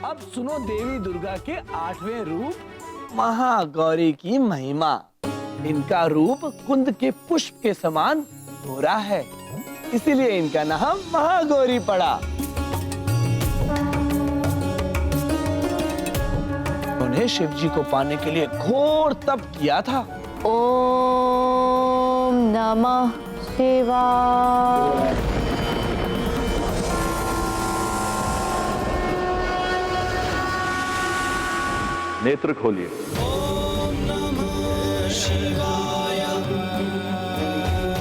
अब सुनो देवी दुर्गा के 8वें रूप महागौरी की महिमा। इनका रूप कुंद के पुष्प के समान गोरा है, इसीलिए इनका नाम महागौरी पड़ा। उन्हें शिव जी को पाने के लिए घोर तप किया था। ओम नमः शिवाय। नेत्र खोलिए। ओम नमः शिवाय।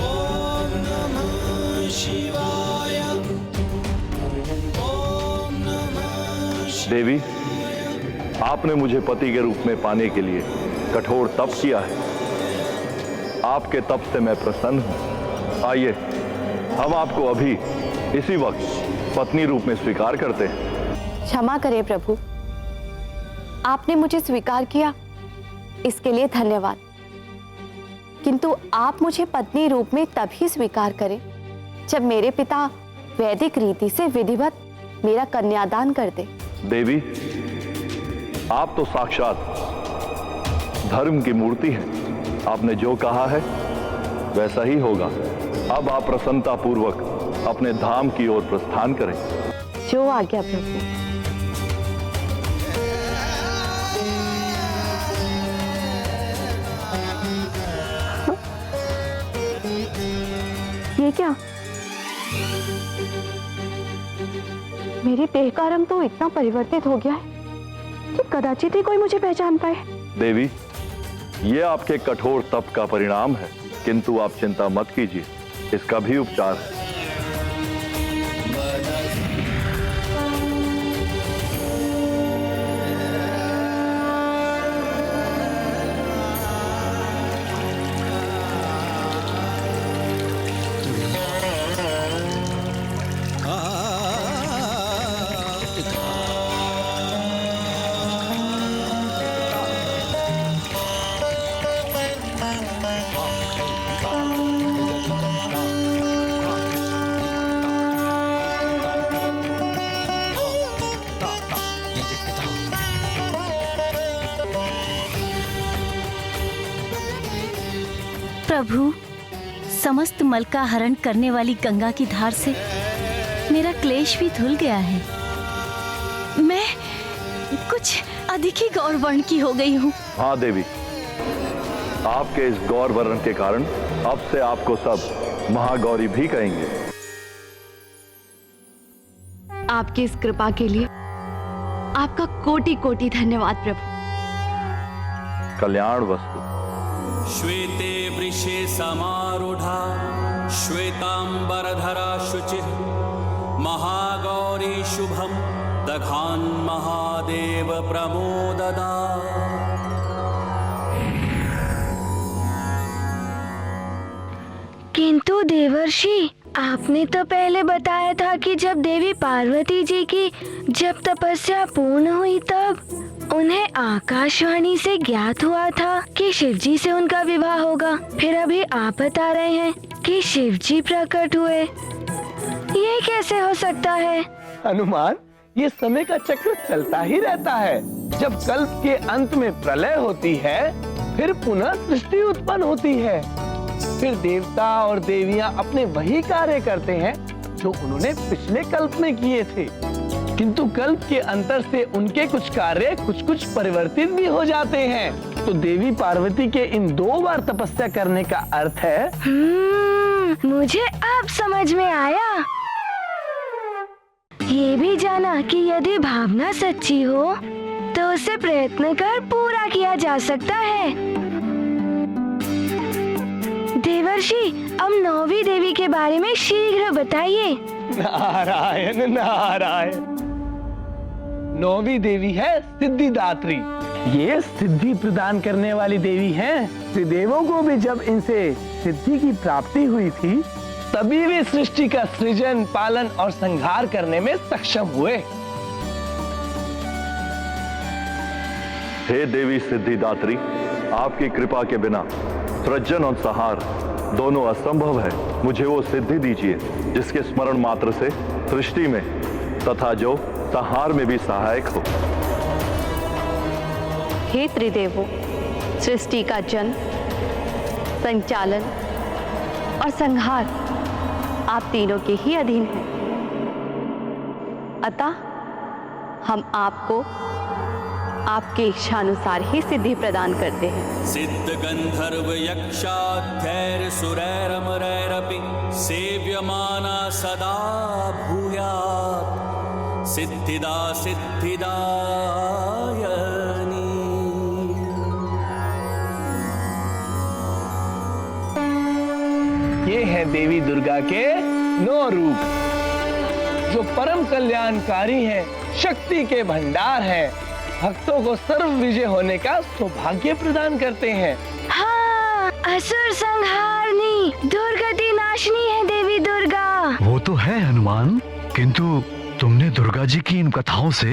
ओम नमः शिवाय। ओम नमः शिवाय। देवी, आपने मुझे पति के रूप में पाने के लिए कठोर तप किया है। आपके तप से मैं प्रसन्न हूं। आइए, हम आपको अभी इसी वक्त पत्नी रूप में स्वीकार करते हैं। क्षमा करें प्रभु, आपने मुझे स्वीकार किया, इसके लिए धन्यवाद। किंतु आप मुझे पत्नी रूप में तभी स्वीकार करें जब मेरे पिता वैदिक रीति से विधिवत मेरा कन्यादान कर दे। देवी, आप तो साक्षात धर्म की मूर्ति हैं। आपने जो कहा है वैसा ही होगा। अब आप प्रसन्नता पूर्वक अपने धाम की ओर प्रस्थान करें। जो आज्ञा प्रभु। ये क्या? मेरे देह का रंग तो इतना परिवर्तित हो गया है कि कदाचित ही कोई मुझे पहचान पाए। देवी, ये आपके कठोर तप का परिणाम है, किंतु आप चिंता मत कीजिए, इसका भी उपचार है। प्रभु, समस्त मल का हरण करने वाली गंगा की धार से मेरा क्लेश भी धुल गया है। मैं कुछ अधिक ही गौर वर्ण की हो गई हूँ। हाँ देवी, आपके इस गौर वर्ण के कारण अब से आपको सब महागौरी भी कहेंगे। आपकी इस कृपा के लिए आपका कोटि कोटि धन्यवाद प्रभु। कल्याण वस्तु। श्वेते वृषे समारूढ़ा श्वेतांबरधरा शुचिः महागौरी शुभम दघान महादेव प्रमोददा। किंतु देवर्षि, आपने तो पहले बताया था कि जब देवी पार्वती जी की जब तपस्या पूर्ण हुई तब उन्हें आकाशवाणी से ज्ञात हुआ था कि शिवजी से उनका विवाह होगा। फिर अभी आप बता रहे हैं कि शिवजी प्रकट हुए, ये कैसे हो सकता है? हनुमान, ये समय का चक्र चलता ही रहता है। जब कल्प के अंत में प्रलय होती है, फिर पुनः सृष्टि उत्पन्न होती है। फिर देवता और देवियां अपने वही कार्य करते हैं जो उन्होंने पिछले कल्प में किए थे, किंतु कल्प के अंतर से उनके कुछ कार्य कुछ परिवर्तित भी हो जाते हैं। तो देवी पार्वती के इन 2 बार तपस्या करने का अर्थ है। मुझे अब समझ में आया। ये भी जाना कि यदि भावना सच्ची हो तो उसे प्रयत्न कर पूरा किया जा सकता है। देवर्षि, अब 9वीं देवी के बारे में शीघ्र बताइए। नारायण नारायण। 9वीं देवी है सिद्धिदात्री। ये सिद्धि प्रदान करने वाली देवी हैं। त्रिदेवों को भी जब इनसे सिद्धि की प्राप्ति हुई थी, तभी वे सृष्टि का सृजन, पालन और संहार करने में सक्षम हुए। हे देवी सिद्धिदात्री, आपकी कृपा के बिना सृजन और संहार दोनों असंभव है। मुझे वो सिद्धि दीजिए जिसके स्मरण मात्र से सृष्टि में तथा जो संहार में भी सहायक हो। हे त्रिदेवों, सृष्टि का जन्म, संचालन और संहार आप तीनों के ही अधीन हैं। अतः हम आपको आपके इच्छानुसार ही सिद्धि प्रदान करते हैं। सिद्ध गंधर्व यक्षाध्यैर सुरैरमरैरपि सेव्यमाना सदा भूयात् सिद्धिदा सिद्धिदायनी। ये है देवी दुर्गा के 9 रूप जो परम कल्याणकारी हैं, शक्ति के भंडार हैं, भक्तों को सर्व विजय होने का सौभाग्य प्रदान करते हैं। हाँ, असुर संहारनी, दुर्गति नाशनी है देवी दुर्गा। वो तो है हनुमान, किंतु तुमने दुर्गा जी की इन कथाओं से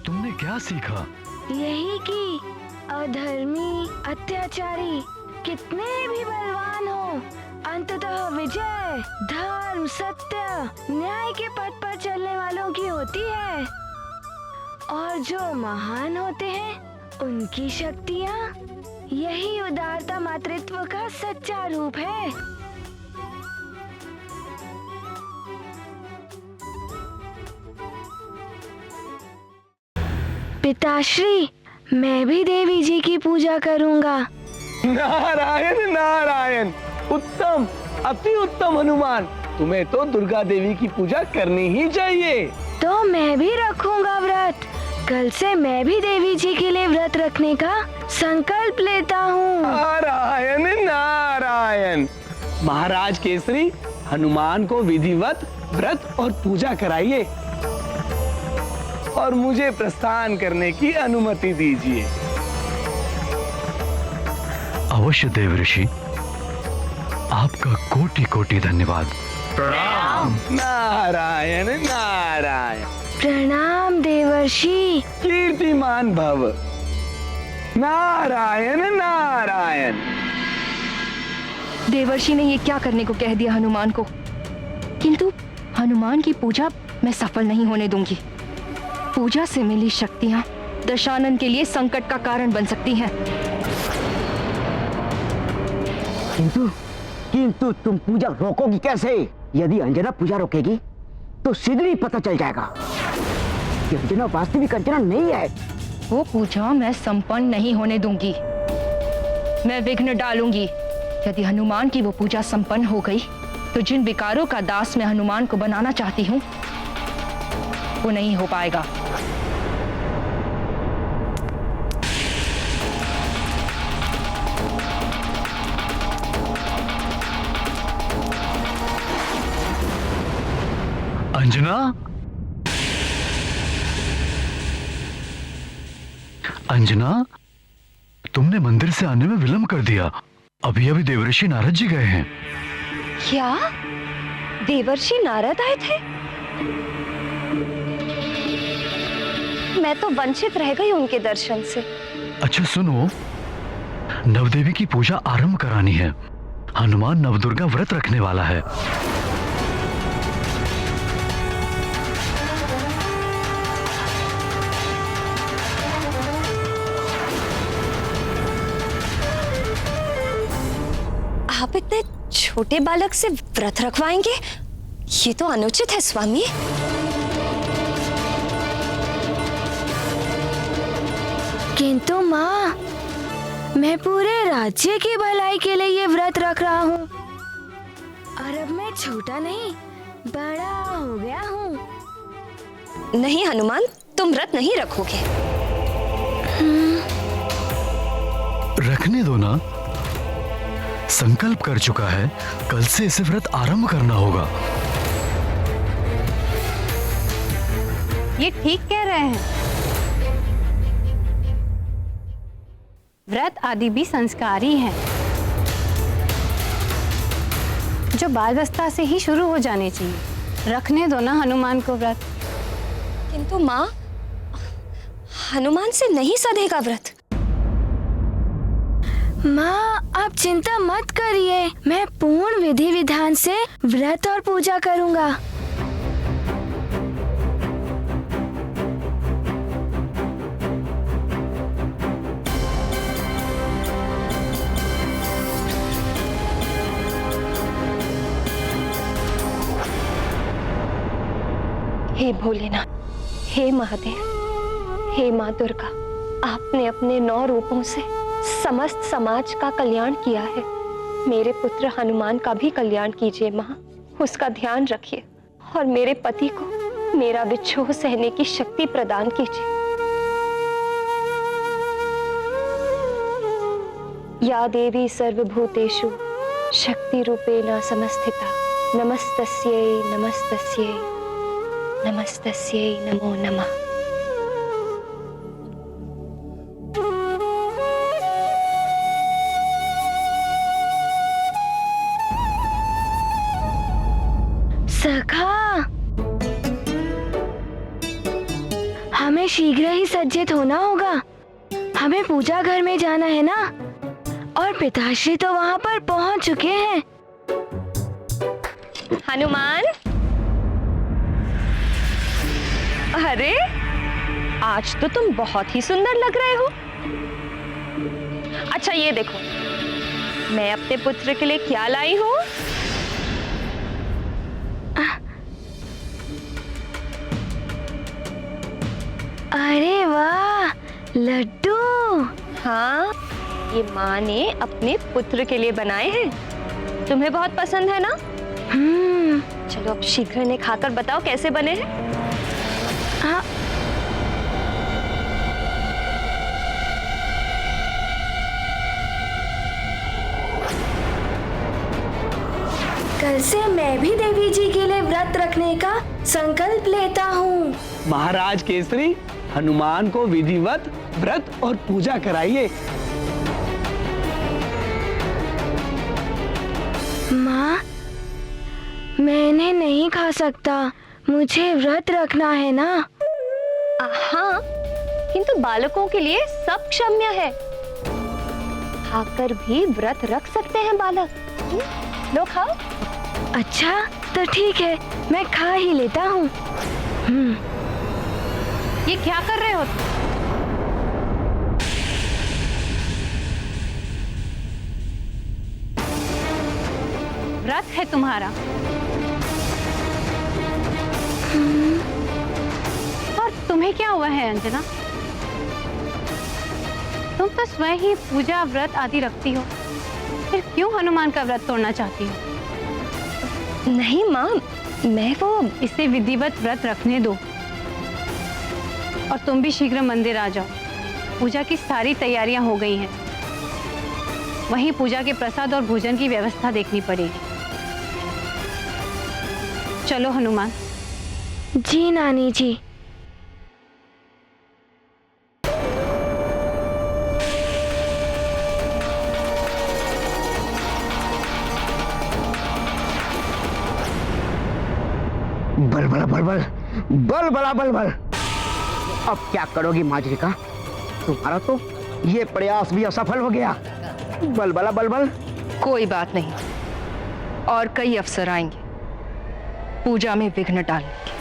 तुमने क्या सीखा? यही कि अधर्मी, अत्याचारी कितने भी बलवान हो, अंततः विजय धर्म, सत्य, न्याय के पथ पर चलने वालों की होती है। और जो महान होते हैं उनकी शक्तियाँ, यही उदारता मातृत्व का सच्चा रूप है। पिताश्री, मैं भी देवी जी की पूजा करूँगा। नारायण नारायण, उत्तम, अति उत्तम हनुमान, तुम्हें तो दुर्गा देवी की पूजा करनी ही चाहिए। तो मैं भी रखूंगा व्रत। कल से मैं भी देवी जी के लिए व्रत रखने का संकल्प लेता हूँ। नारायण नारायण। महाराज केसरी, हनुमान को विधिवत व्रत और पूजा कराइए और मुझे प्रस्थान करने की अनुमति दीजिए। अवश्य देव ऋषि, आपका कोटि कोटि धन्यवाद। नारायण नारायण। प्रणाम देवर्षि। कीर्तिमान भव। नारायण नारायण। देवर्षि ने ये क्या करने को कह दिया हनुमान को, किंतु हनुमान की पूजा मैं सफल नहीं होने दूंगी। पूजा से मिली शक्तियां दशानन के लिए संकट का कारण बन सकती हैं। किंतु तुम पूजा रोकोगी कैसे? यदि अंजना पूजा रोकेगी तो शीघ्र ही पता चल जाएगा कि अंजना वास्तविक अंजना नहीं है। वो पूजा मैं संपन्न नहीं होने दूंगी। मैं विघ्न डालूंगी। यदि हनुमान की वो पूजा संपन्न हो गई तो जिन विकारों का दास मैं हनुमान को बनाना चाहती हूँ वो नहीं हो पाएगा। अंजना, अंजना, तुमने मंदिर से आने में विलंब कर दिया। अभी अभी देवर्षि नारद जी गए हैं। क्या देवर्षि नारद आए थे? मैं तो वंचित रह गई उनके दर्शन से। अच्छा सुनो, नवदेवी की पूजा आरंभ करानी है। हनुमान नवदुर्गा व्रत रखने वाला है। आप इतने छोटे बालक से व्रत रखवाएंगे? ये तो अनुचित है स्वामी। किंतु माँ, मैं पूरे राज्य की भलाई के लिए ये व्रत रख रहा हूँ और अब मैं छोटा नहीं बड़ा हो गया हूँ। नहीं हनुमान, तुम व्रत नहीं रखोगे। रखने दो ना, संकल्प कर चुका है। कल से इसे व्रत आरंभ करना होगा। ये ठीक कह रहे हैं। व्रत आदि भी संस्कारी हैं जो बाल्यावस्था से ही शुरू हो जाने चाहिए। रखने दो ना हनुमान को व्रत। किंतु माँ, हनुमान से नहीं सधेगा व्रत। माँ, आप चिंता मत करिए, मैं पूर्ण विधि विधान से व्रत और पूजा करूँगा। हे भोलेनाथ, हे महादेव, हे माँ दुर्गा, आपने अपने 9 रूपों से समस्त समाज का कल्याण किया है। मेरे पुत्र हनुमान का भी कल्याण कीजिए माँ, उसका ध्यान रखिए और मेरे पति को मेरा विक्षोभ सहने की शक्ति प्रदान कीजिए। या देवी सर्वभूतेषु शक्ति रूपेण समस्थिता, नमस्तस्यै नमस्तस्यै नमस्तस्यै नमो नमः। सखा, हमें शीघ्र ही सज्जित होना होगा। हमें पूजा घर में जाना है ना, और पिताश्री तो वहाँ पर पहुँच चुके हैं। हनुमान, अरे आज तो तुम बहुत ही सुंदर लग रहे हो। अच्छा ये देखो, मैं अपने पुत्र के लिए क्या लाई हूँ। अरे वाह, लड्डू। हाँ, ये माँ ने अपने पुत्र के लिए बनाए हैं। तुम्हें बहुत पसंद है ना? चलो अब शीघ्र इन्हें खाकर बताओ कैसे बने हैं। हाँ। कल से मैं भी देवी जी के लिए व्रत रखने का संकल्प लेता हूँ। महाराज केसरी, हनुमान को विधिवत व्रत और पूजा कराइए। माँ, मैं इन्हें नहीं खा सकता, मुझे व्रत रखना है ना। हाँ, किंतु बालकों के लिए सब क्षम्य है। खाकर भी व्रत रख सकते हैं बालक। लो खाओ। अच्छा तो ठीक है, मैं खा ही लेता हूँ। ये क्या कर रहे हो? व्रत है तुम्हारा, और तुम्हें क्या हुआ है अंजना? तुम तो स्वयं ही पूजा व्रत आदि रखती हो, फिर क्यों हनुमान का व्रत तोड़ना चाहती हो? नहीं माँ, मैं वो इसे विधिवत व्रत रखने दो, और तुम भी शीघ्र मंदिर आ जाओ। पूजा की सारी तैयारियां हो गई हैं। वहीं पूजा के प्रसाद और भोजन की व्यवस्था देखनी पड़ेगी। चलो हनुमान। जी नानी जी। बल बला बल बल, बल बला बल बल। अब क्या करोगी माजरिका? तुम्हारा तो ये प्रयास भी असफल हो गया। बल बला बल बल। कोई बात नहीं, और कई अवसर आएंगे पूजा में विघ्न डालने के।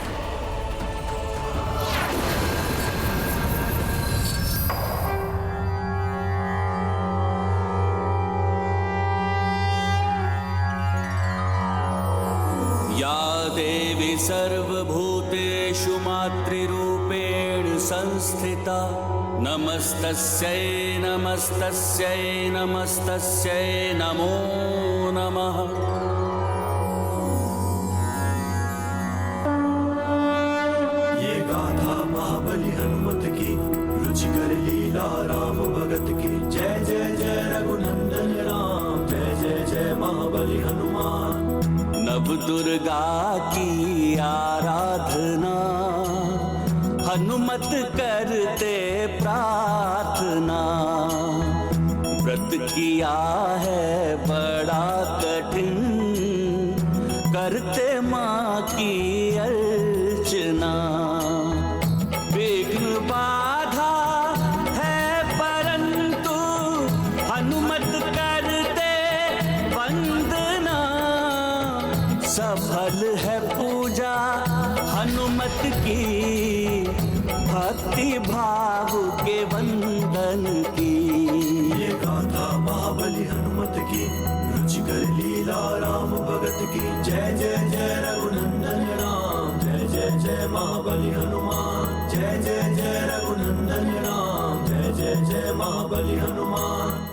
या देवी सर्वभूतेषु मातृरूपेण संस्थिता, नमस्तस्यै नमस्तस्यै नमस्तस्यै नमो नमः। ये गाथा महाबली हनुमत की, रुचिकर लीला राम भगत की। जय जय जय रघुनंदन राम, जय जय जय महाबली हनुमान। नव दुर्गा की आराधना, हनुमत करते प्रार्थना। व्रत किया है बड़ा कठिन, करते माँ की अर्चना। विघ्न बाधा है परंतु हनुमत सफल है पूजा हनुमत की, भक्ति भाव के वंदन की। ये गाथा महाबली हनुमत की, रुचिकर लीला राम भगत की। जय जय जय रघुनंदन राम, जय जय जय महाबली हनुमान। जय जय जय रघुनंदन राम, जय जय जय महाबली हनुमान।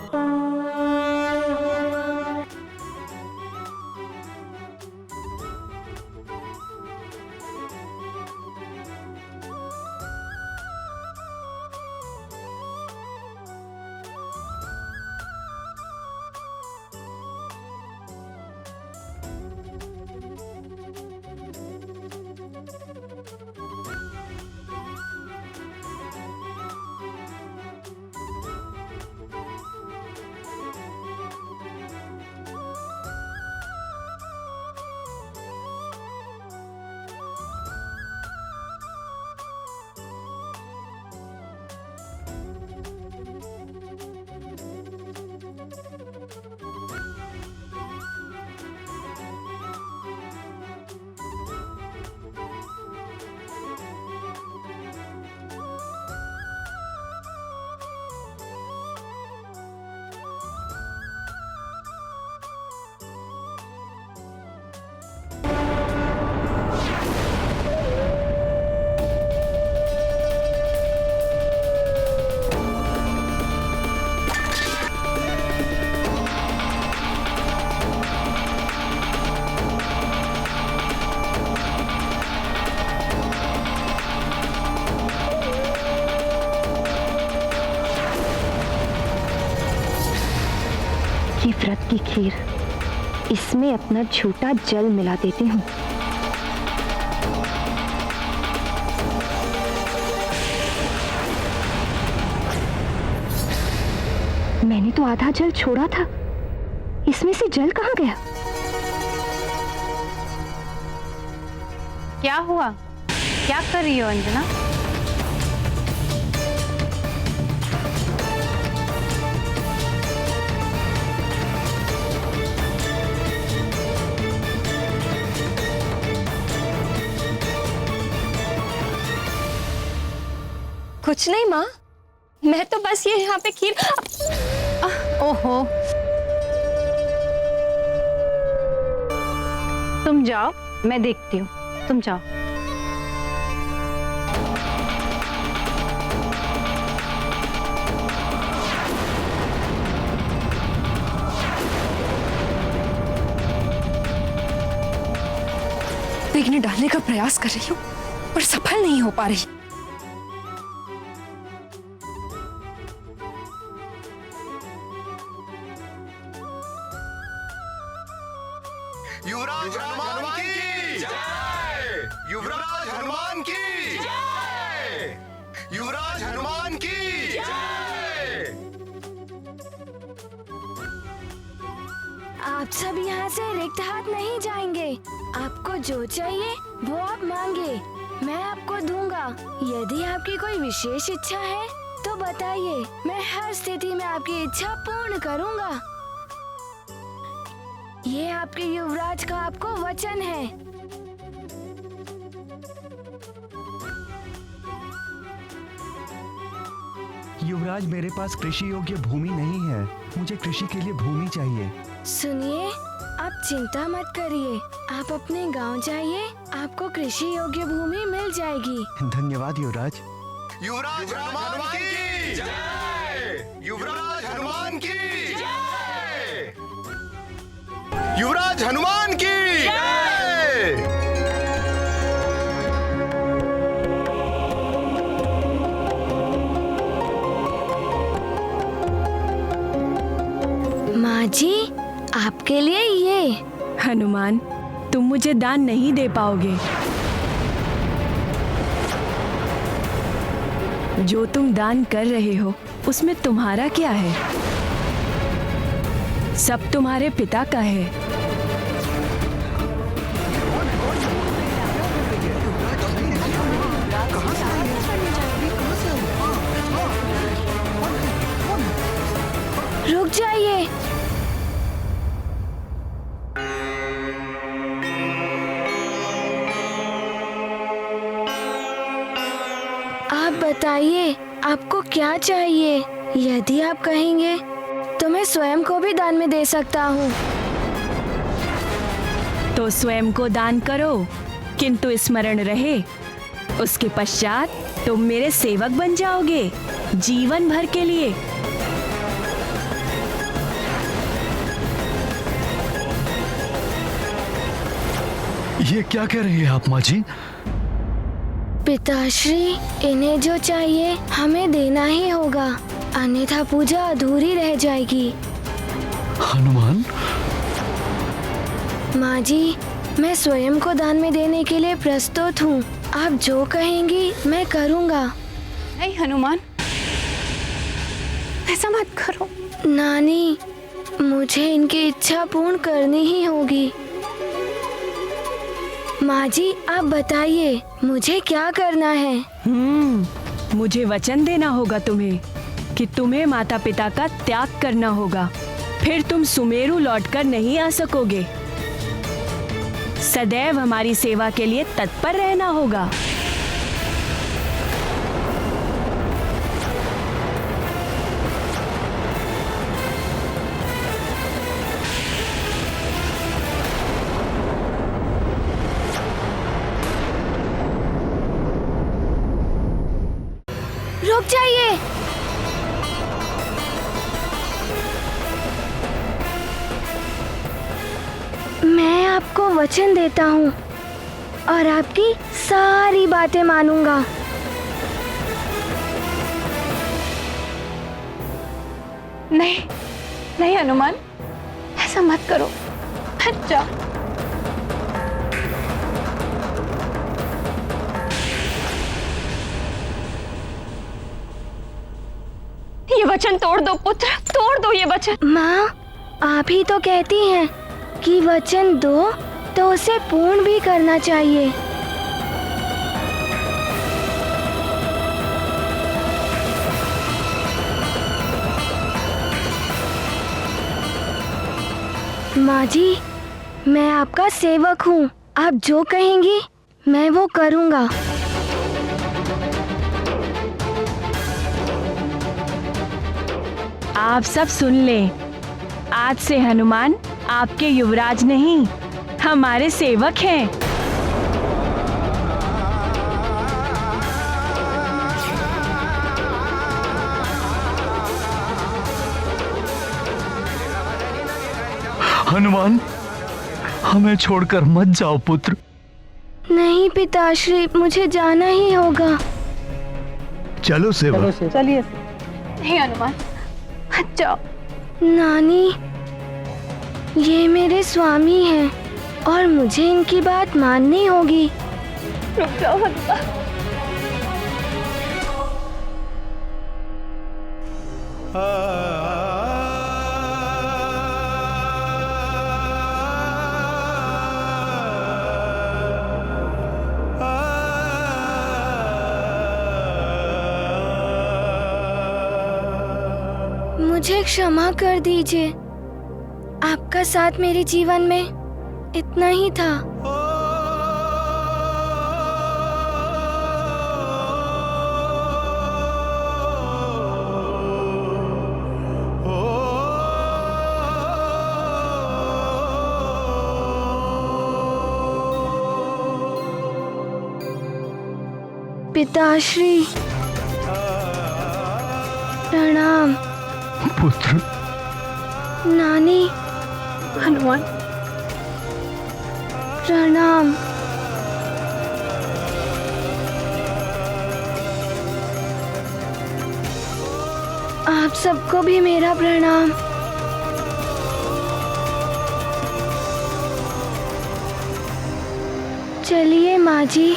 ये व्रत की खीर, इसमें अपना झूठा जल मिला देती हूँ। मैंने तो आधा जल छोड़ा था, इसमें से जल कहाँ गया? क्या हुआ? क्या कर रही हो अंजना? कुछ नहीं माँ, मैं तो बस ये यहाँ पे खीर। ओहो, तुम जाओ, मैं देखती हूँ। तुम जाओ। विघ्न डालने का प्रयास कर रही हूँ पर सफल नहीं हो पा रही। युवराज हनुमान की जय! युवराज हनुमान की जय! युवराज हनुमान की जय! आप सब यहाँ से रिक्त हाथ नहीं जाएंगे। आपको जो चाहिए वो आप मांगे, मैं आपको दूंगा। यदि आपकी कोई विशेष इच्छा है तो बताइए, मैं हर स्थिति में आपकी इच्छा पूर्ण करूंगा। ये आपके युवराज का आपको वचन है। युवराज, मेरे पास कृषि योग्य भूमि नहीं है, मुझे कृषि के लिए भूमि चाहिए। सुनिए, आप चिंता मत करिए, आप अपने गांव जाइए, आपको कृषि योग्य भूमि मिल जाएगी। धन्यवाद युवराज। युवराज हनुमान की जय! युवराज हनुमान की जय! युवराज हनुमान की जय! माँ जी, आपके लिए ये। हनुमान, तुम मुझे दान नहीं दे पाओगे। जो तुम दान कर रहे हो उसमें तुम्हारा क्या है? सब तुम्हारे पिता का है। रुक जाइए। आप बताइए, आपको क्या चाहिए? यदि आप कहेंगे तो मैं स्वयं को भी दान में दे सकता हूँ। तो स्वयं को दान करो, किंतु स्मरण रहे उसके पश्चात तुम मेरे सेवक बन जाओगे जीवन भर के लिए। ये क्या कह रही है आप माँ जी? पिताश्री, इन्हें जो चाहिए हमें देना ही होगा, अन्यथा पूजा अधूरी रह जाएगी। हनुमान, माँ जी, मैं स्वयं को दान में देने के लिए प्रस्तुत हूँ। आप जो कहेंगी मैं करूँगा। नहीं हनुमान, ऐसा मत करो। नानी, मुझे इनकी इच्छा पूर्ण करनी ही होगी। माँ जी, आप बताइए मुझे क्या करना है? मुझे वचन देना होगा तुम्हें कि तुम्हें माता पिता का त्याग करना होगा, फिर तुम सुमेरु लौटकर नहीं आ सकोगे। सदैव हमारी सेवा के लिए तत्पर रहना होगा। रुक जाइए। मैं आपको वचन देता हूँ और आपकी सारी बातें मानूंगा। नहीं नहीं हनुमान, ऐसा मत करो, हट जाओ। ये वचन तोड़ दो पुत्र, तोड़ दो ये वचन। माँ, आप ही तो कहती हैं कि वचन दो तो उसे पूर्ण भी करना चाहिए। माँ जी, मैं आपका सेवक हूँ, आप जो कहेंगी मैं वो करूँगा। आप सब सुन लें, आज से हनुमान आपके युवराज नहीं, हमारे सेवक हैं। हनुमान, हमें छोड़कर मत जाओ पुत्र। नहीं पिताश्री, मुझे जाना ही होगा। चलो सेवक। चलिए। नहीं हनुमान, हट जाओ। नानी, ये मेरे स्वामी हैं और मुझे इनकी बात माननी होगी। रुक जाओ हनुमान। मुझे क्षमा कर दीजिए, आपका साथ मेरे जीवन में इतना ही था। पिताश्री, प्रणाम। पुत्र। नानी। हनुमान, प्रणाम। आप सबको भी मेरा प्रणाम। चलिए माँ जी।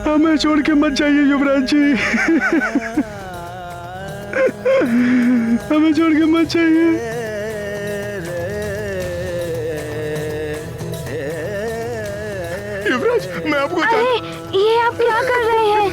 हमें छोड़ के मत जाइए युवराज जी। हमें छोड़ के मत जाइए। युवराज, मैं आपको अरे ये आप क्या कर रहे हैं?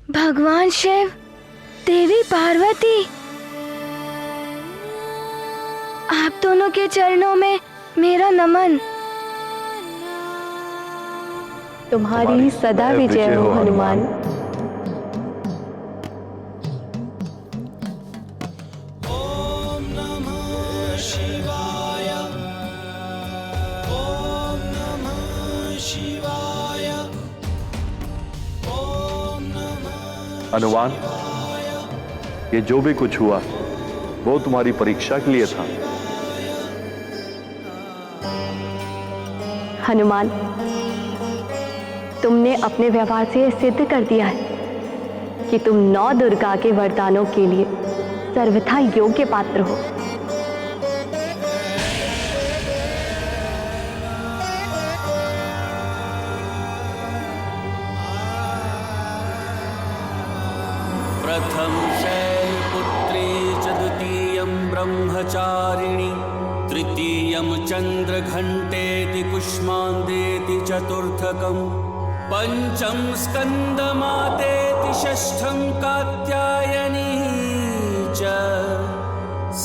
भगवान शिव, देवी पार्वती, आप दोनों के चरणों में मेरा नमन। तुम्हारी सदा विजय हो हनुमान। हनुमान, ये जो भी कुछ हुआ वो तुम्हारी परीक्षा के लिए था। हनुमान, तुमने अपने व्यवहार से सिद्ध कर दिया है कि तुम 9 दुर्गा के वरदानों के लिए सर्वथा योग्य पात्र हो। प्रथम शैलपुत्री च द्वितीयं ब्रह्मचारिणी तृतीयं चन्द्रघण्टेति कुष्माण्डेति चतुर्थकं पंचम स्कन्दमातेति षष्ठं कात्यायनी च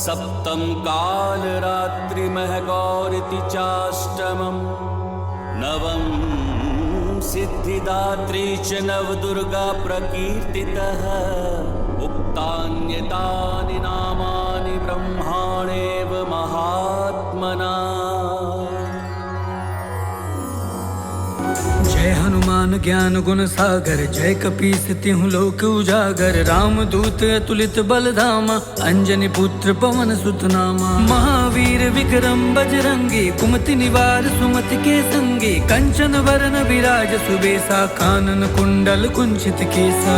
सप्तम कालरात्रिमहगौरिति चाष्टमं नवम सिद्धिदात्री च नवदुर्गा प्रकीर्तितः उक्तान्यतानि नामानि ब्रह्माणेव महात्मना। जय हनुमान ज्ञान गुण सागर, जय कपीस तिहु लोक उजागर, रामदूत अतुलित बलधामा, अंजनी पुत्र पवन सुत नामा। महावीर विक्रम बजरंगी, कुमति निवार सुमति के संगी, कंचन वरन विराज सुबेसा, कानन कुंडल कुंचित केसा।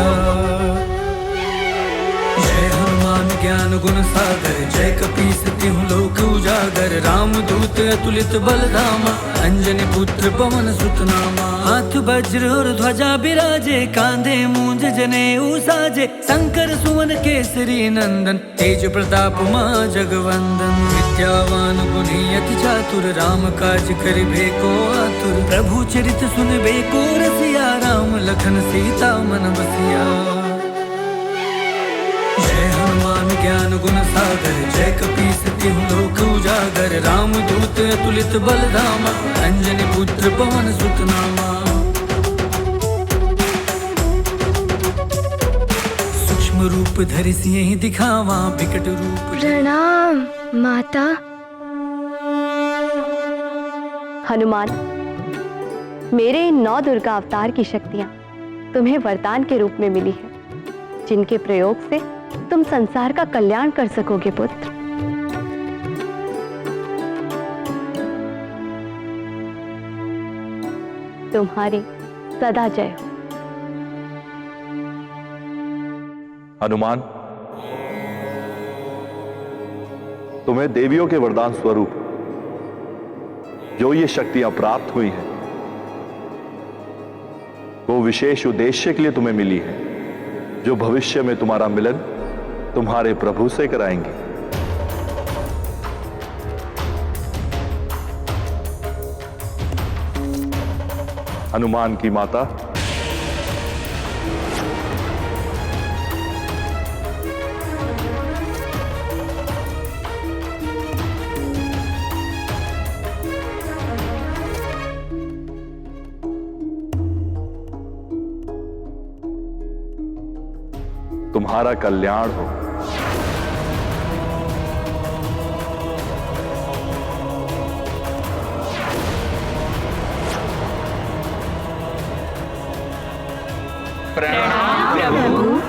जय हनुमान ज्ञान गुण सागर, जय कपीस तिहु लोक उजागर, रामदूत अतुलित बलधामा, अंजनी पुत्र पवन सुत नामा। हाथ वज्र और ध्वजा बिराजे, कांधे मूंज जनेऊ साजे, शंकर सुवन केसरी नंदन, तेज प्रताप महा जगवंदन। विद्यावान गुणी अति चातुर, राम काज करिबे को आतुर, प्रभु चरित सुनबे को रसिया, राम लखन सीता मन बसिया। जय हनुमान ज्ञान गुण सागर, जय कपीस तिहु लोक उजागर, रामदूत अतुलित बलधामा, अंजनी पुत्र पवन सुत नामा। सूक्ष्म रूप धरि सिंह दिखावा विकट रूप। प्रणाम माता। हनुमान, मेरे इन 9 दुर्गा अवतार की शक्तियां तुम्हें वरदान के रूप में मिली है, जिनके प्रयोग से तुम संसार का कल्याण कर सकोगे पुत्र। तुम्हारी सदा जय हो। हनुमान, तुम्हें देवियों के वरदान स्वरूप जो ये शक्तियां प्राप्त हुई हैं, वो विशेष उद्देश्य के लिए तुम्हें मिली है, जो भविष्य में तुम्हारा मिलन तुम्हारे प्रभु से कराएंगे। हनुमान की माता, तुम्हारा कल्याण हो। प्रणाम प्रभु।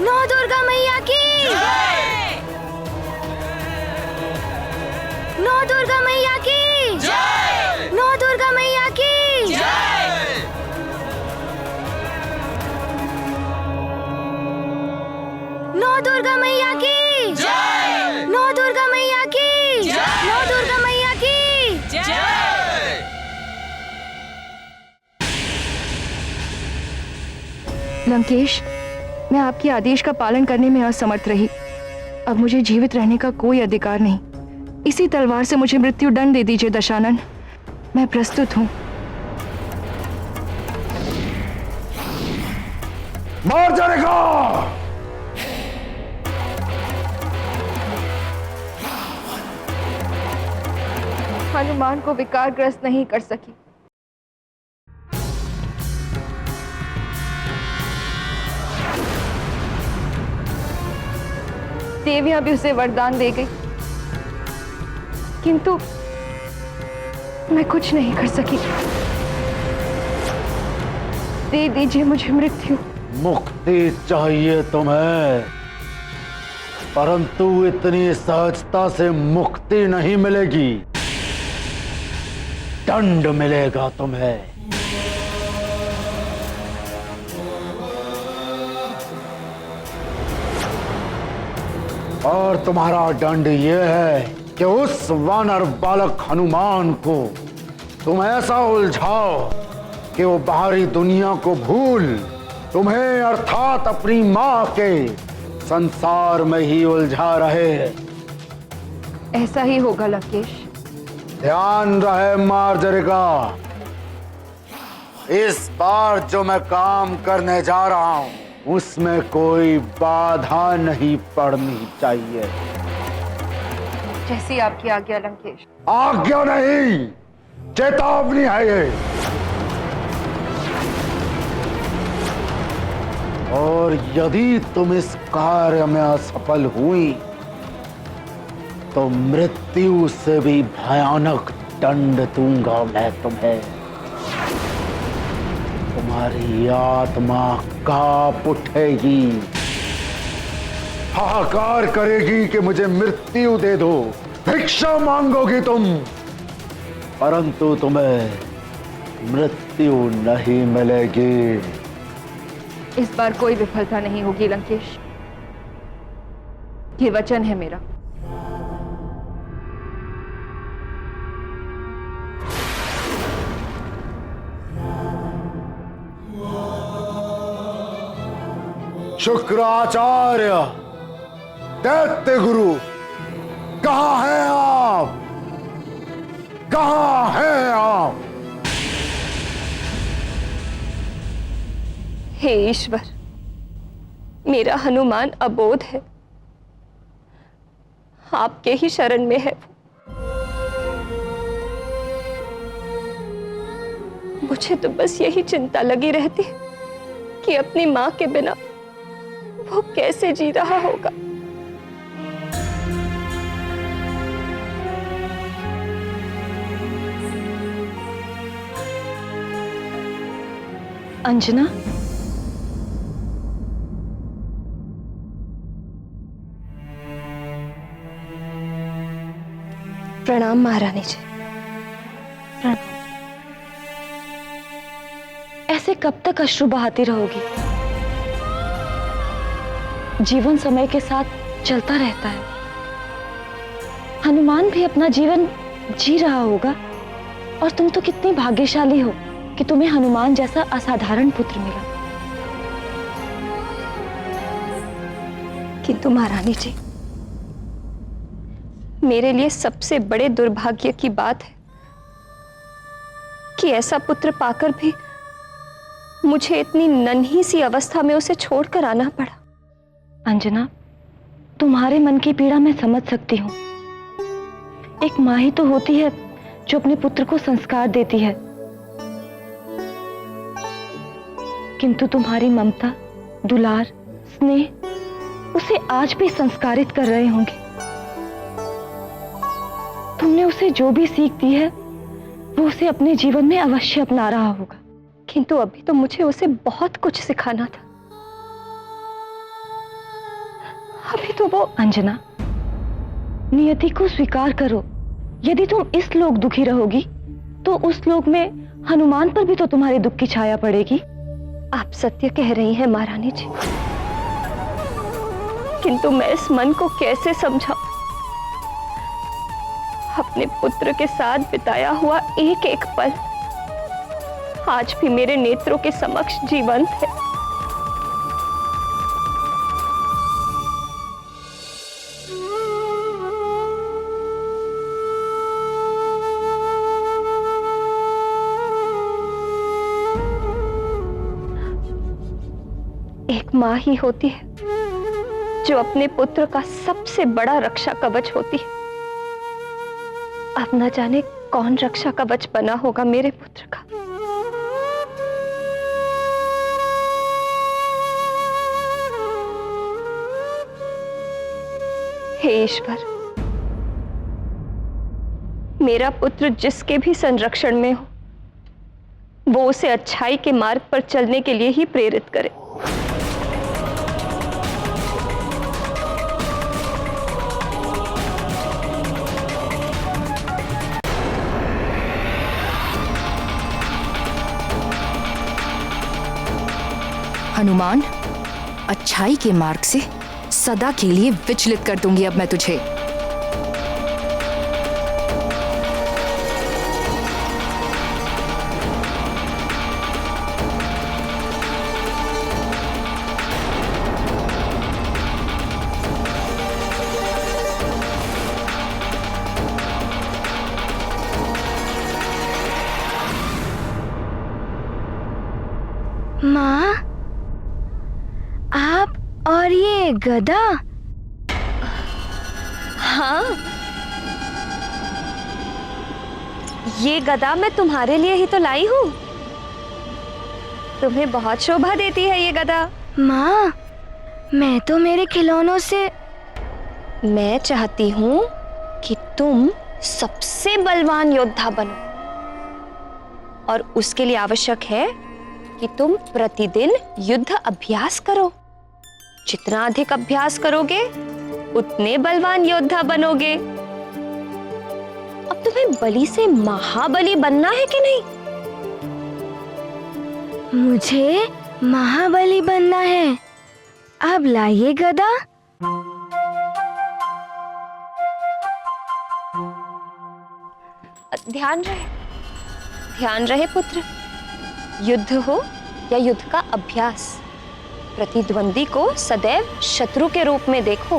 9 दुर्गा मैया की। 9 दुर्गा मैया की। 9 दुर्गा मैया की। 9 दुर्गा मैया की। 9 दुर्गा मैया की। 9 दुर्गा मैया की। लंकेश, मैं आपके आदेश का पालन करने में असमर्थ रही। अब मुझे जीवित रहने का कोई अधिकार नहीं। इसी तलवार से मुझे मृत्यु दंड दे दीजिए दशानन। मैं प्रस्तुत हूं। मार जाएगा। हनुमान को विकारग्रस्त नहीं कर सकी। देवियां भी उसे वरदान दे गई, किंतु मैं कुछ नहीं कर सकी। दे दीजिए मुझे मृत्यु। मुक्ति चाहिए तुम्हें, परंतु इतनी सहजता से मुक्ति नहीं मिलेगी। दंड मिलेगा तुम्हें। और तुम्हारा दंड यह है कि उस वानर बालक हनुमान को तुम ऐसा उलझाओ कि वो बाहरी दुनिया को भूल तुम्हें अर्थात अपनी मां के संसार में ही उलझा रहे। ऐसा ही होगा लंकेश। ध्यान रहे मार्जरिका, इस बार जो मैं काम करने जा रहा हूं उसमें कोई बाधा नहीं पड़नी चाहिए। जैसी आपकी आज्ञा लंकेश। आज्ञा नहीं, चेतावनी है ये। और यदि तुम इस कार्य में असफल हुई तो मृत्यु से भी भयानक दंड दूंगा मैं तुम्हें। तुम्हारी आत्मा कांप उठेगी, हाहाकार करेगी कि मुझे मृत्यु दे दो, भिक्षा मांगोगी तुम, परंतु तुम्हें मृत्यु नहीं मिलेगी। इस बार कोई विफलता नहीं होगी लंकेश, ये वचन है मेरा। शुक्राचार्य, दैत्य गुरु, कहां हैं आप? कहां हैं आप? हे ईश्वर, मेरा हनुमान अबोध है, आपके ही शरण में है। मुझे तो बस यही चिंता लगी रहती कि अपनी माँ के बिना वो कैसे जी रहा होगा। अंजना, प्रणाम महारानी जी। ऐसे कब तक अश्रु बहाती रहोगी? जीवन समय के साथ चलता रहता है। हनुमान भी अपना जीवन जी रहा होगा, और तुम तो कितनी भाग्यशाली हो कि तुम्हें हनुमान जैसा असाधारण पुत्र मिला। किंतु महारानी जी, मेरे लिए सबसे बड़े दुर्भाग्य की बात है कि ऐसा पुत्र पाकर भी मुझे इतनी नन्ही सी अवस्था में उसे छोड़कर आना पड़ा। अंजना, तुम्हारे मन की पीड़ा मैं समझ सकती हूँ। एक माँ ही तो होती है जो अपने पुत्र को संस्कार देती है, किंतु तुम्हारी ममता, दुलार, स्नेह उसे आज भी संस्कारित कर रहे होंगे। तुमने उसे जो भी सीख दी है वो उसे अपने जीवन में अवश्य अपना रहा होगा। किंतु अभी तो मुझे उसे बहुत कुछ सिखाना था। अभी तो वो। अंजना, नियति को स्वीकार करो। यदि तुम इस लोक दुखी रहोगी तो उस लोक में हनुमान पर भी तो तुम्हारे दुख की छाया पड़ेगी। आप सत्य कह रही हैं महारानी जी, किंतु मैं इस मन को कैसे समझाऊं? अपने पुत्र के साथ बिताया हुआ एक एक पल आज भी मेरे नेत्रों के समक्ष जीवंत है। एक माँ ही होती है जो अपने पुत्र का सबसे बड़ा रक्षा कवच होती है। अब न जाने कौन रक्षा कवच बना होगा मेरे पुत्र का। हे ईश्वर, मेरा पुत्र जिसके भी संरक्षण में हो, वो उसे अच्छाई के मार्ग पर चलने के लिए ही प्रेरित करे। हनुमान, अच्छाई के मार्ग से सदा के लिए विचलित कर दूंगी अब मैं तुझे। माँ, आप और ये गदा? हाँ, ये गदा मैं तुम्हारे लिए ही तो लाई हूँ। तुम्हें बहुत शोभा देती है ये गदा। माँ, मैं तो मेरे खिलौनों से। मैं चाहती हूँ कि तुम सबसे बलवान योद्धा बनो, और उसके लिए आवश्यक है कि तुम प्रतिदिन युद्ध अभ्यास करो। जितना अधिक अभ्यास करोगे उतने बलवान योद्धा बनोगे। अब तुम्हें बलि से महाबली बनना है कि नहीं? मुझे महाबली बनना है। अब लाइए गदा। ध्यान रहे पुत्र। युद्ध हो या युद्ध का अभ्यास, प्रतिद्वंदी को सदैव शत्रु के रूप में देखो,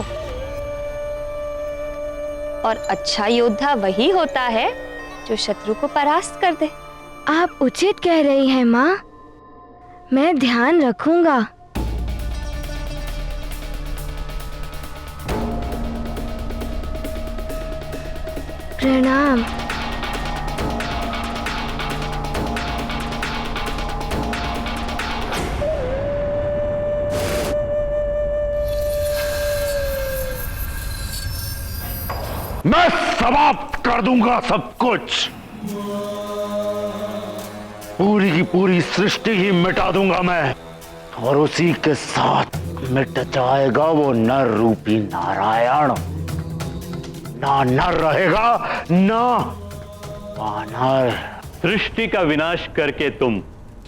और अच्छा योद्धा वही होता है जो शत्रु को परास्त कर दे। आप उचित कह रही हैं माँ, मैं ध्यान रखूंगा। प्रणाम। मैं समाप्त कर दूंगा सब कुछ। पूरी की पूरी सृष्टि ही मिटा दूंगा मैं, और उसी के साथ मिट जाएगा वो नर रूपी नारायण। ना नर रहेगा ना वानर। सृष्टि का विनाश करके तुम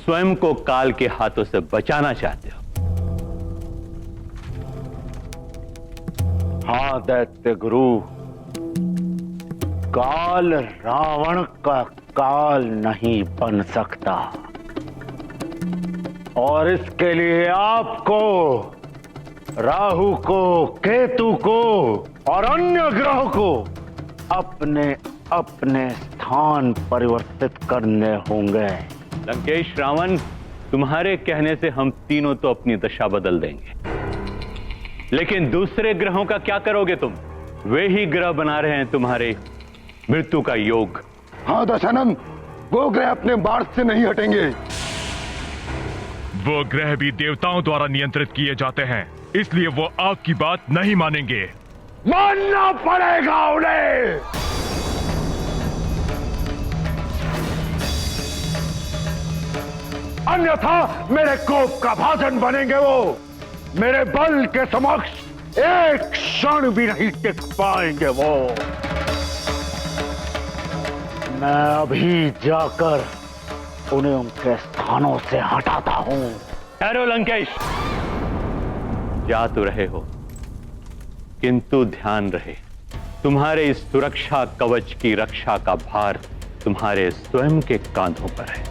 स्वयं को काल के हाथों से बचाना चाहते हो। हाँ दैत्य गुरु, काल रावण का काल नहीं बन सकता, और इसके लिए आपको, राहु को, केतु को और अन्य ग्रहों को अपने अपने स्थान परिवर्तित करने होंगे। लंकेश रावण, तुम्हारे कहने से हम तीनों तो अपनी दशा बदल देंगे, लेकिन दूसरे ग्रहों का क्या करोगे तुम? वे ही ग्रह बना रहे हैं तुम्हारे मृत्यु का योग। हाँ दशानन, वो ग्रह अपने मार्ग से नहीं हटेंगे। वो ग्रह भी देवताओं द्वारा नियंत्रित किए जाते हैं, इसलिए वो आपकी बात नहीं मानेंगे। मानना पड़ेगा उन्हें। अन्यथा मेरे कोप का भाजन बनेंगे वो। मेरे बल के समक्ष एक क्षण भी नहीं टिक पाएंगे वो। मैं अभी जाकर उन्हें उनके स्थानों से हटाता हूं। ठहरो लंकेश, जा तो रहे हो, किंतु ध्यान रहे, तुम्हारे इस सुरक्षा कवच की रक्षा का भार तुम्हारे स्वयं के कांधों पर है।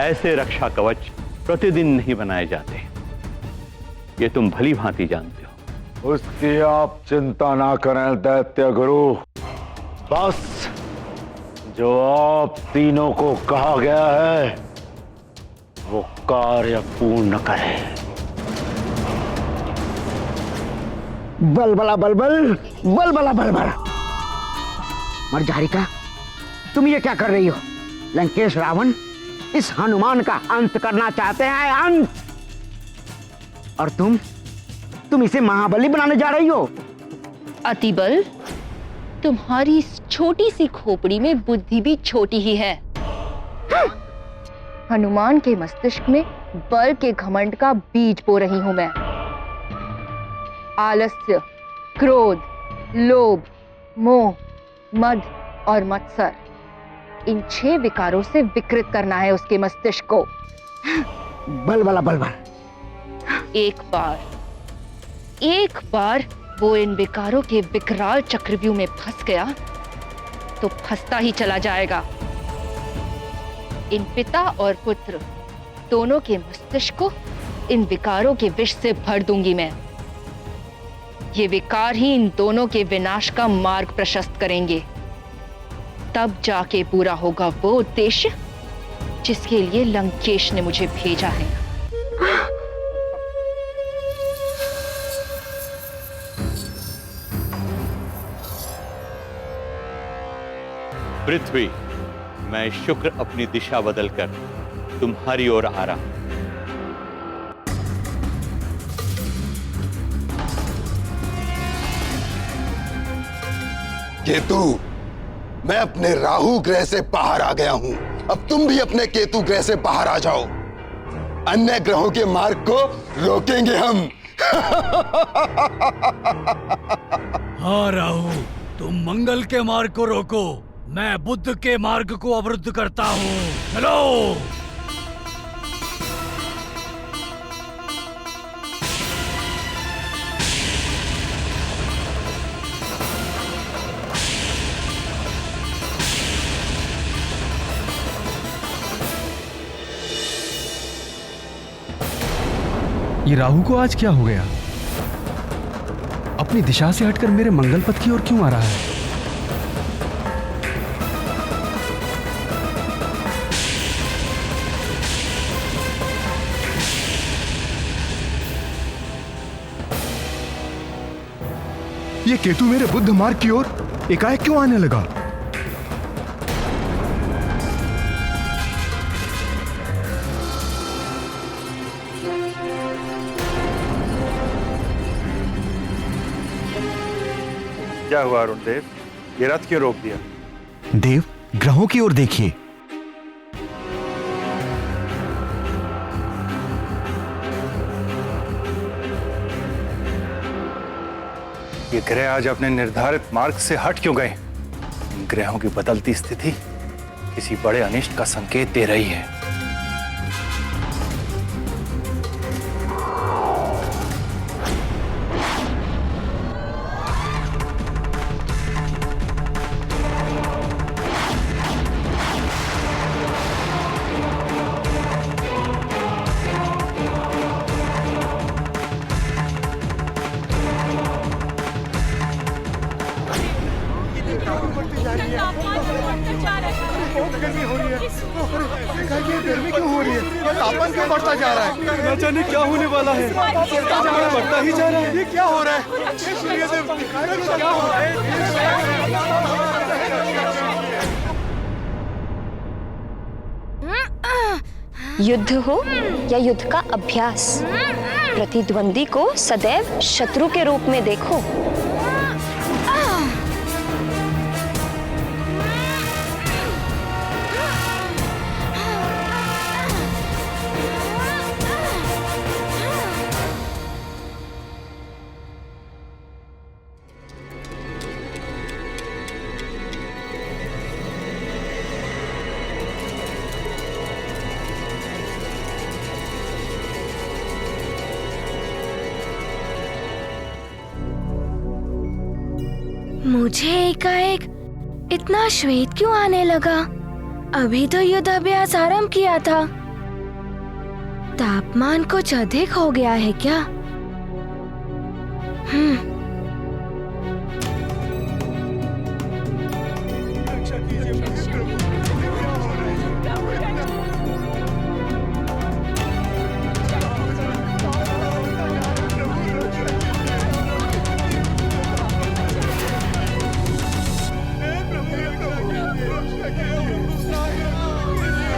ऐसे रक्षा कवच प्रतिदिन नहीं बनाए जाते, ये तुम भली भांति जानते हो। उसकी आप चिंता ना करें दैत्य गुरु, बस जो आप तीनों को कहा गया है वो कार्य पूर्ण करें। बलबला बलबल, बलबला बलबल। मर्जारिका, तुम ये क्या कर रही हो? लंकेश रावण इस हनुमान का अंत करना चाहते हैं, अंत। और तुम इसे महाबली बनाने जा रही हो। अतिबल, तुम्हारी इस छोटी सी खोपड़ी में बुद्धि भी छोटी ही है। हनुमान के मस्तिष्क में बल के घमंड का बीज बो रही हूं मैं। आलस्य, क्रोध, लोभ, मोह, मद और मत्सर, इन 6 विकारों से विकृत करना है उसके मस्तिष्क को। बलबला बलबल। एक बार वो इन विकारों के विकराल चक्रव्यूह में फंस गया तो फंसता ही चला जाएगा। इन पिता और पुत्र दोनों के मस्तिष्क को इन विकारों के विष से भर दूंगी मैं। ये विकार ही इन दोनों के विनाश का मार्ग प्रशस्त करेंगे। तब जाके पूरा होगा वो उद्देश्य जिसके लिए लंकेश ने मुझे भेजा है। पृथ्वी, मैं शुक्र अपनी दिशा बदलकर तुम्हारी ओर आ रहा हूं। केतु, मैं अपने राहु ग्रह से बाहर आ गया हूं। अब तुम भी अपने केतु ग्रह से बाहर आ जाओ। अन्य ग्रहों के मार्ग को रोकेंगे हम। हाँ राहु, तुम मंगल के मार्ग को रोको, मैं बुद्ध के मार्ग को अवरुद्ध करता हूँ। चलो। ये राहु को आज क्या हो गया? अपनी दिशा से हटकर मेरे मंगल पथ की ओर क्यों आ रहा है? ये केतु मेरे बुद्ध मार्ग की ओर एकाएक क्यों आने लगा? क्या हुआ अरुण देव, ये रथ क्यों रोक दिया? देव, ग्रहों की ओर देखिए। ये ग्रह आज अपने निर्धारित मार्ग से हट क्यों गए? इन ग्रहों की बदलती स्थिति किसी बड़े अनिष्ट का संकेत दे रही है। गर्मी क्यों हो रही है? तापमान क्यों बढ़ता जा रहा है? न जाने क्या होने वाला है। तापमान बढ़ता ही जा रहा है। ये क्या हो रहा है? क्या हो रहा है? युद्ध हो या युद्ध का अभ्यास, प्रतिद्वंदी को सदैव शत्रु के रूप में देखो। मुझे एकाएक इतना श्वेत क्यों आने लगा? अभी तो युद्ध अभ्यास आरंभ किया था। तापमान कुछ अधिक हो गया है क्या?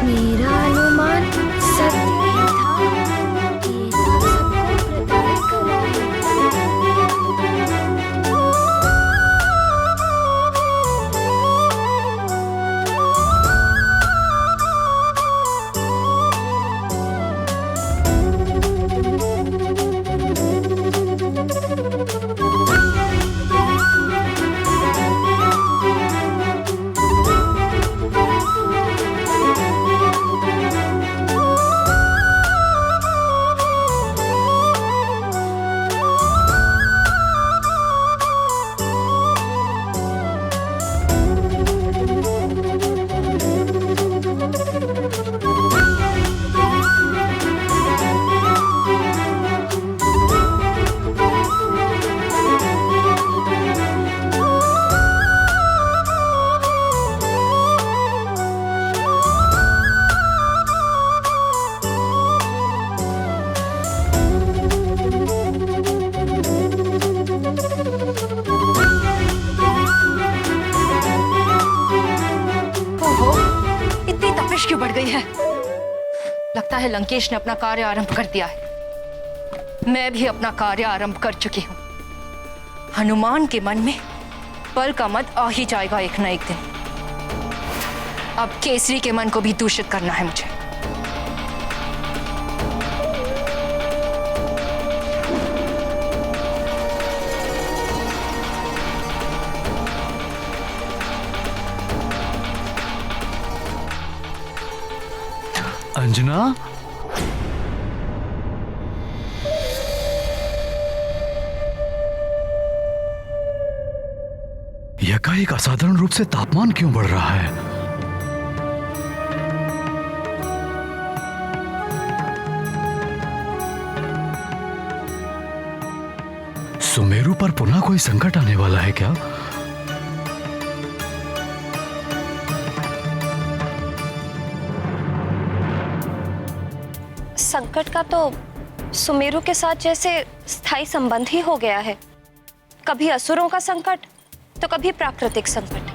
मेरा अनुमान सत्य था। क्यों बढ़ गई है? लगता है लंकेश ने अपना कार्य आरंभ कर दिया है। मैं भी अपना कार्य आरंभ कर चुकी हूं। हनुमान के मन में बल का मत आ ही जाएगा एक न एक दिन। अब केसरी के मन को भी दूषित करना है मुझे। अंजना, एकाएक असाधारण रूप से तापमान क्यों बढ़ रहा है? सुमेरु पर पुनः कोई संकट आने वाला है क्या? संकट का तो सुमेरु के साथ जैसे स्थायी संबंध ही हो गया है। कभी असुरों का संकट तो कभी प्राकृतिक संकट।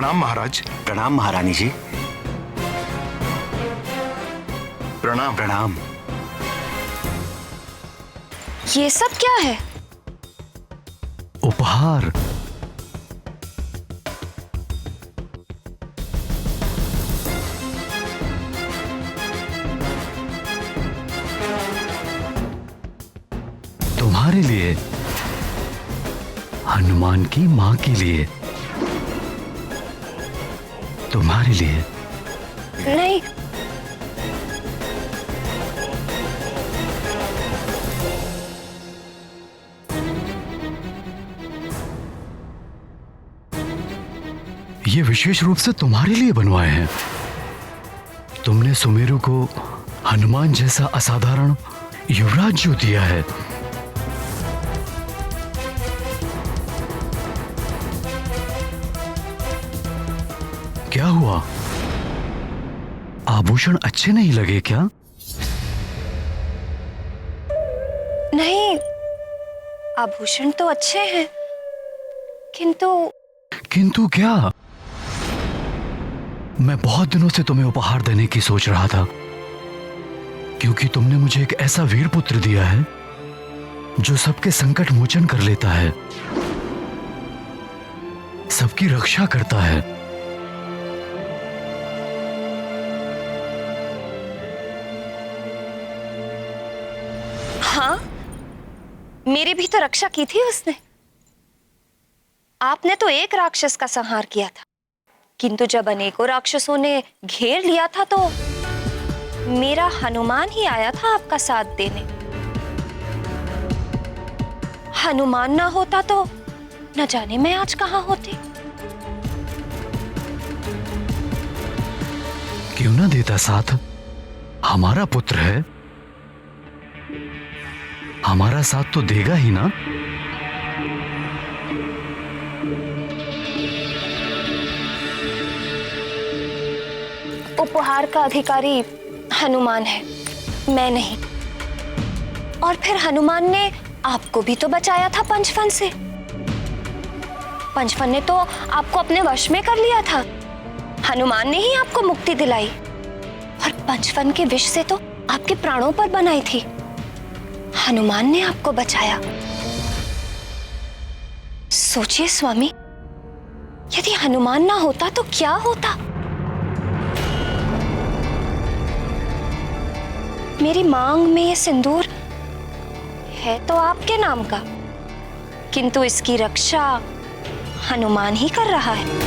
प्रणाम महाराज। प्रणाम महारानी जी। प्रणाम प्रणाम। ये सब क्या है? उपहार। तुम्हारे लिए, हनुमान की मां के लिए, तुम्हारे लिए। नहीं, ये विशेष रूप से तुम्हारे लिए बनवाए हैं। तुमने सुमेरु को हनुमान जैसा असाधारण युवराज जो दिया है, क्या हुआ? आभूषण अच्छे नहीं लगे क्या? नहीं, आभूषण तो अच्छे हैं, किंतु क्या? मैं बहुत दिनों से तुम्हें उपहार देने की सोच रहा था, क्योंकि तुमने मुझे एक ऐसा वीर पुत्र दिया है जो सबके संकट मोचन कर लेता है, सबकी रक्षा करता है। हाँ, मेरी भी तो रक्षा की थी उसने। आपने तो एक राक्षस का संहार किया था, किंतु जब अनेकों राक्षसों ने घेर लिया था तो मेरा हनुमान ही आया था आपका साथ देने। हनुमान ना होता तो न जाने मैं आज कहां होती। क्यों ना देता साथ? हमारा पुत्र है, हमारा साथ तो देगा ही ना। उपहार का अधिकारी हनुमान है, मैं नहीं। और फिर हनुमान ने आपको भी तो बचाया था पंचफन से। पंचफन ने तो आपको अपने वश में कर लिया था। हनुमान ने ही आपको मुक्ति दिलाई, और पंचफन के विष से तो आपके प्राणों पर बनाई थी। हनुमान ने आपको बचाया। सोचिए स्वामी, यदि हनुमान ना होता तो क्या होता? मेरी मांग में ये सिंदूर है तो आपके नाम का, किंतु इसकी रक्षा हनुमान ही कर रहा है।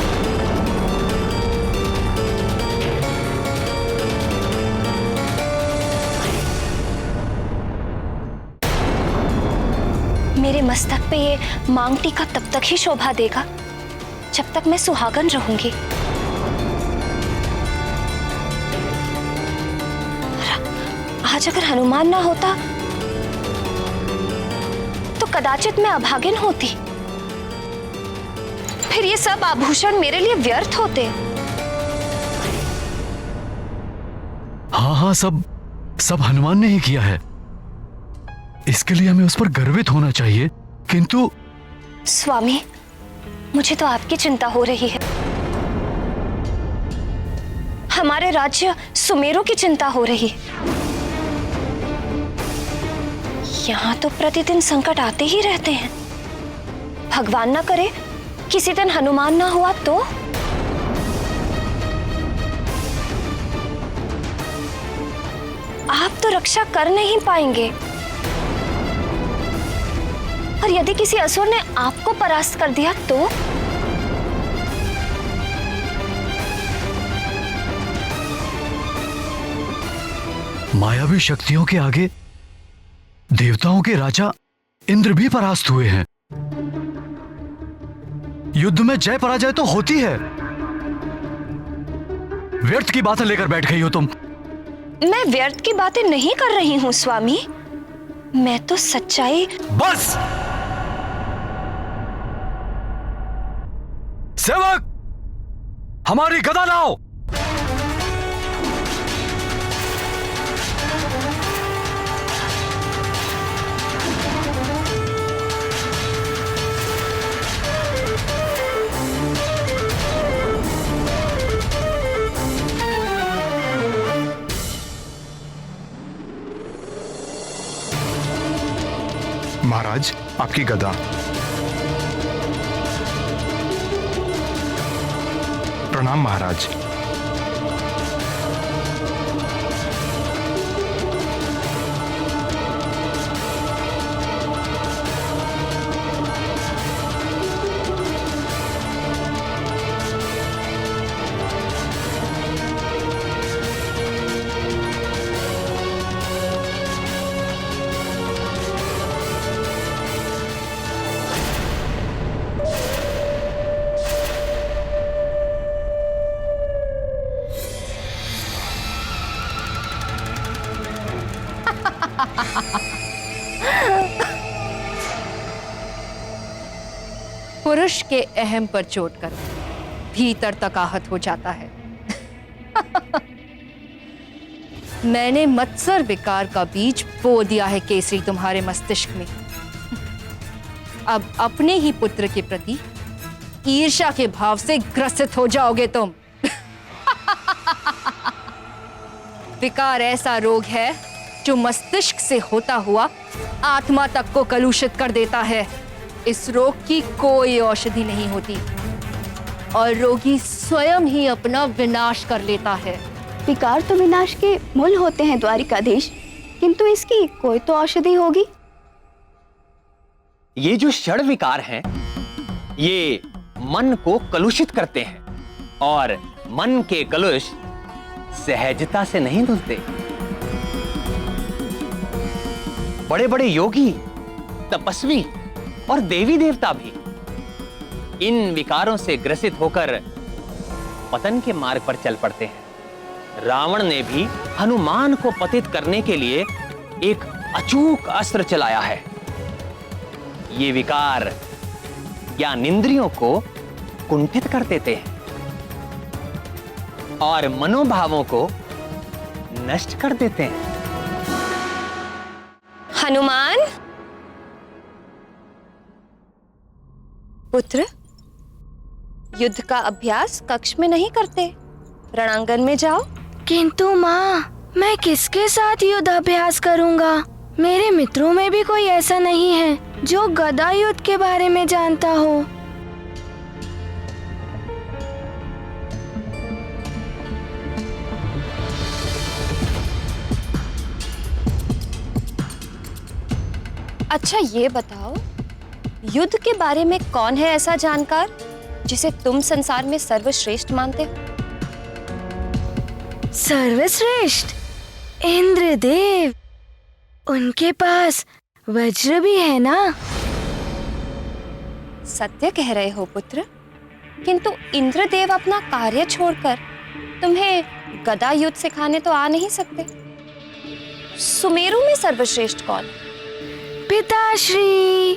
मेरे मस्तक पे ये मांग टीका तब तक ही शोभा देगा जब तक मैं सुहागन रहूंगी। आज अगर हनुमान ना होता तो कदाचित मैं अभागिन होती। फिर ये सब आभूषण मेरे लिए व्यर्थ होते। हाँ, सब हनुमान ने ही किया है। इसके लिए हमें उस पर गर्वित होना चाहिए, किंतु स्वामी, मुझे तो आपकी चिंता हो रही है। हमारे राज्य सुमेरु की चिंता हो रही है। यहाँ तो प्रतिदिन संकट आते ही रहते हैं। भगवान ना करे किसी दिन हनुमान ना हुआ तो? आप तो रक्षा कर नहीं पाएंगे, और यदि किसी असुर ने आपको परास्त कर दिया तो? मायावी शक्तियों के आगे देवताओं के राजा इंद्र भी परास्त हुए हैं। युद्ध में जय पराजय तो होती है। व्यर्थ की बातें लेकर बैठ गई हो तुम। मैं व्यर्थ की बातें नहीं कर रही हूं स्वामी, मैं तो सच्चाई। बस सेवक, हमारी गदा लाओ। महाराज, आपकी गदा। प्रणाम महाराज। पुरुष के अहम पर चोट कर भीतर तक आहत हो जाता है। मैंने मत्सर विकार का बीज बो दिया है केसरी तुम्हारे मस्तिष्क में। अब अपने ही पुत्र के प्रति ईर्ष्या के भाव से ग्रसित हो जाओगे तुम। विकार ऐसा रोग है जो मस्तिष्क से होता हुआ आत्मा तक को कलुषित कर देता है। इस रोग की कोई औषधि नहीं होती और रोगी स्वयं ही अपना विनाश कर लेता है। विकार तो विनाश के मूल होते हैं द्वारिकाधीश, किंतु इसकी कोई तो औषधि होगी। ये जो षड विकार हैं, ये मन को कलुषित करते हैं और मन के कलुष सहजता से नहीं धुलते। बड़े बड़े योगी, तपस्वी और देवी देवता भी इन विकारों से ग्रसित होकर पतन के मार्ग पर चल पड़ते हैं। रावण ने भी हनुमान को पतित करने के लिए एक अचूक अस्त्र चलाया है। ये विकार ज्ञानेंद्रियों को कुंठित कर देते हैं और मनोभावों को नष्ट कर देते हैं। हनुमान पुत्र, युद्ध का अभ्यास कक्ष में नहीं करते, रणांगन में जाओ। किंतु माँ, मैं किसके साथ युद्ध अभ्यास करूँगा? मेरे मित्रों में भी कोई ऐसा नहीं है जो गदा युद्ध के बारे में जानता हो। अच्छा ये बताओ, युद्ध के बारे में कौन है ऐसा जानकार जिसे तुम संसार में सर्वश्रेष्ठ मानते हो? सर्वश्रेष्ठ? इंद्रदेव। उनके पास वज्र भी है ना? सत्य कह रहे हो पुत्र, किंतु इंद्रदेव अपना कार्य छोड़कर तुम्हें गदा युद्ध सिखाने तो आ नहीं सकते। सुमेरु में सर्वश्रेष्ठ कौन? पिताश्री।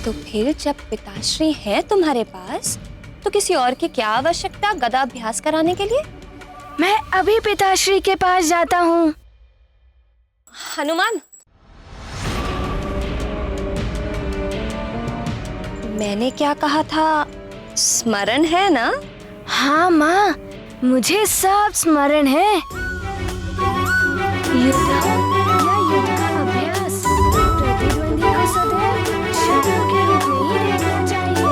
तो फिर जब पिताश्री हैं तुम्हारे पास, तो किसी और की क्या आवश्यकता गदा अभ्यास कराने के लिए? मैं अभी पिताश्री के पास जाता हूँ। हनुमान, मैंने क्या कहा था, स्मरण है ना? हाँ माँ, मुझे सब स्मरण है। युद्ध या युद्ध का अभ्यास प्रतिद्वंदी को सदैव शत्रु के रूप में ही देखना चाहिए।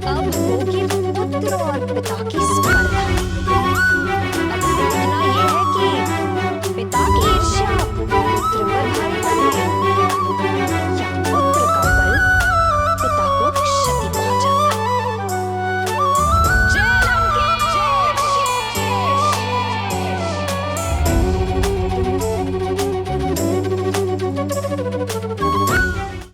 अब होगी पुत्र और पिता की